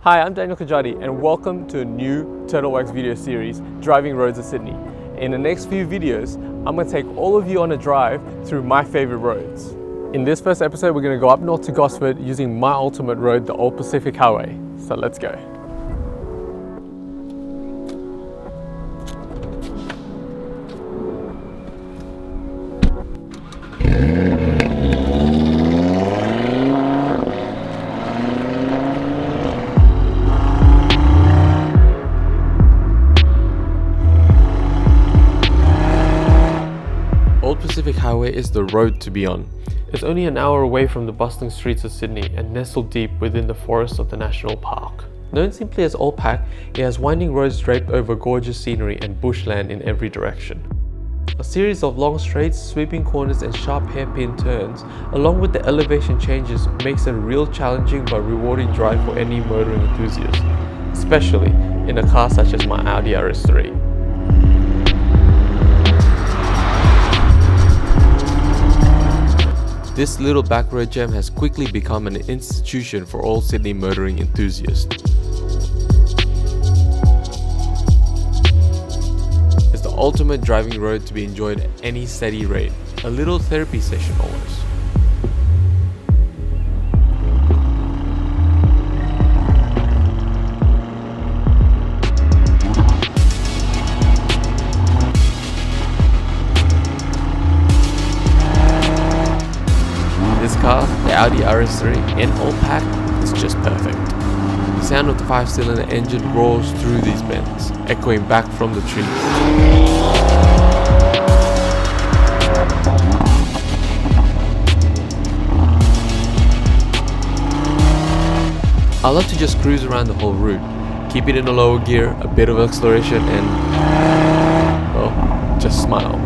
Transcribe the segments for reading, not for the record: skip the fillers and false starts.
Hi, I'm Daniel Karjadi and welcome to a new Turtlewax video series, Driving Roads of Sydney. In the next few videos, I'm going to take all of you on a drive through my favourite roads. In this first episode, we're going to go up north to Gosford using my ultimate road, the Old Pacific Highway. So let's go. Pacific Highway is the road to be on. It's only an hour away from the bustling streets of Sydney and nestled deep within the forests of the National Park. Known simply as Old Pac, it has winding roads draped over gorgeous scenery and bushland in every direction. A series of long straights, sweeping corners and sharp hairpin turns, along with the elevation changes, makes it a real challenging but rewarding drive for any motoring enthusiast, especially in a car such as my Audi RS3. This little backroad gem has quickly become an institution for all Sydney motoring enthusiasts. It's the ultimate driving road to be enjoyed at any steady rate, a little therapy session almost. This car, the Audi RS3 in Old Pac, is just perfect. The sound of the 5-cylinder engine roars through these bends, echoing back from the trees. I love to just cruise around the whole route, keep it in a lower gear, a bit of acceleration and, well, just smile.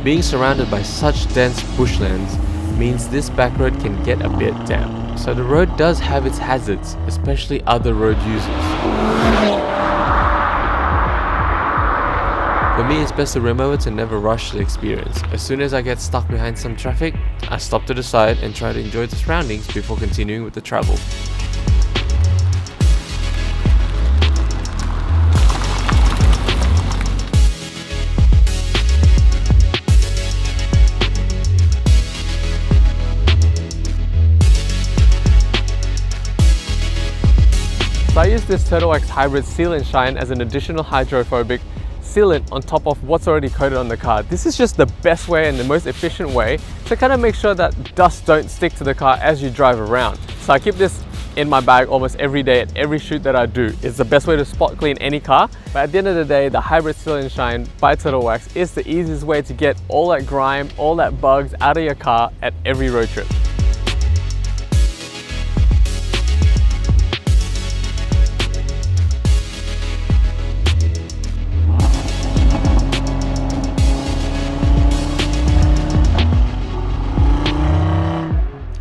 Being surrounded by such dense bushlands means this back road can get a bit damp, so the road does have its hazards, especially other road users. For me, it's best to remember to never rush the experience. As soon as I get stuck behind some traffic, I stop to the side and try to enjoy the surroundings before continuing with the travel. So I use this Turtlewax Hybrid Seal and Shine as an additional hydrophobic sealant on top of what's already coated on the car. This is just the best way and the most efficient way to kind of make sure that dust don't stick to the car as you drive around. So I keep this in my bag almost every day at every shoot that I do. It's the best way to spot clean any car. But at the end of the day, the Hybrid Seal and Shine by Turtlewax is the easiest way to get all that grime, all that bugs out of your car at every road trip.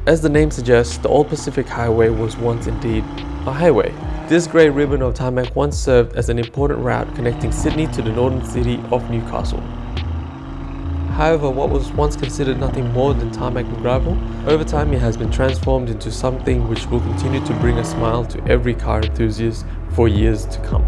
As the name suggests, the Old Pacific Highway was once indeed a highway. This grey ribbon of tarmac once served as an important route connecting Sydney to the northern city of Newcastle. However, what was once considered nothing more than tarmac and gravel, over time it has been transformed into something which will continue to bring a smile to every car enthusiast for years to come.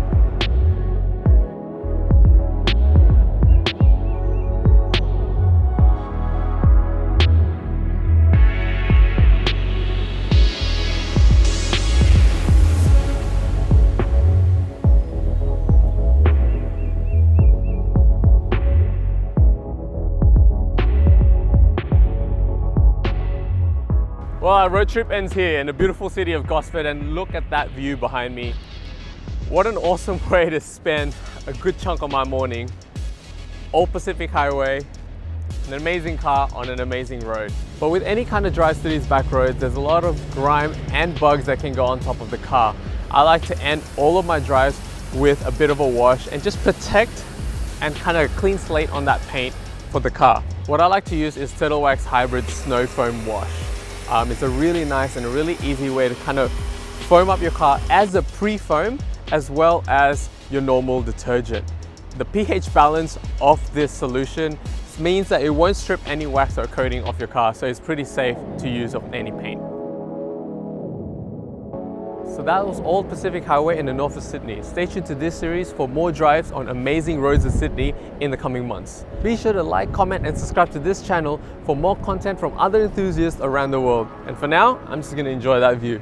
Well, our road trip ends here in the beautiful city of Gosford, and look at that view behind me. What an awesome way to spend a good chunk of my morning. Old Pacific Highway, an amazing car on an amazing road. But with any kind of drives through these back roads, there's a lot of grime and bugs that can go on top of the car. I like to end all of my drives with a bit of a wash and just protect and kind of clean slate on that paint for the car. What I like to use is Turtle Wax Hybrid Snow Foam Wash. It's a really nice and a really easy way to kind of foam up your car as a pre-foam as well as your normal detergent. The pH balance of this solution means that it won't strip any wax or coating off your car, so it's pretty safe to use of any paint. So that was Old Pacific Highway in the north of Sydney. Stay tuned to this series for more drives on amazing roads in Sydney in the coming months. Be sure to like, comment and subscribe to this channel for more content from other enthusiasts around the world. And for now, I'm just going to enjoy that view.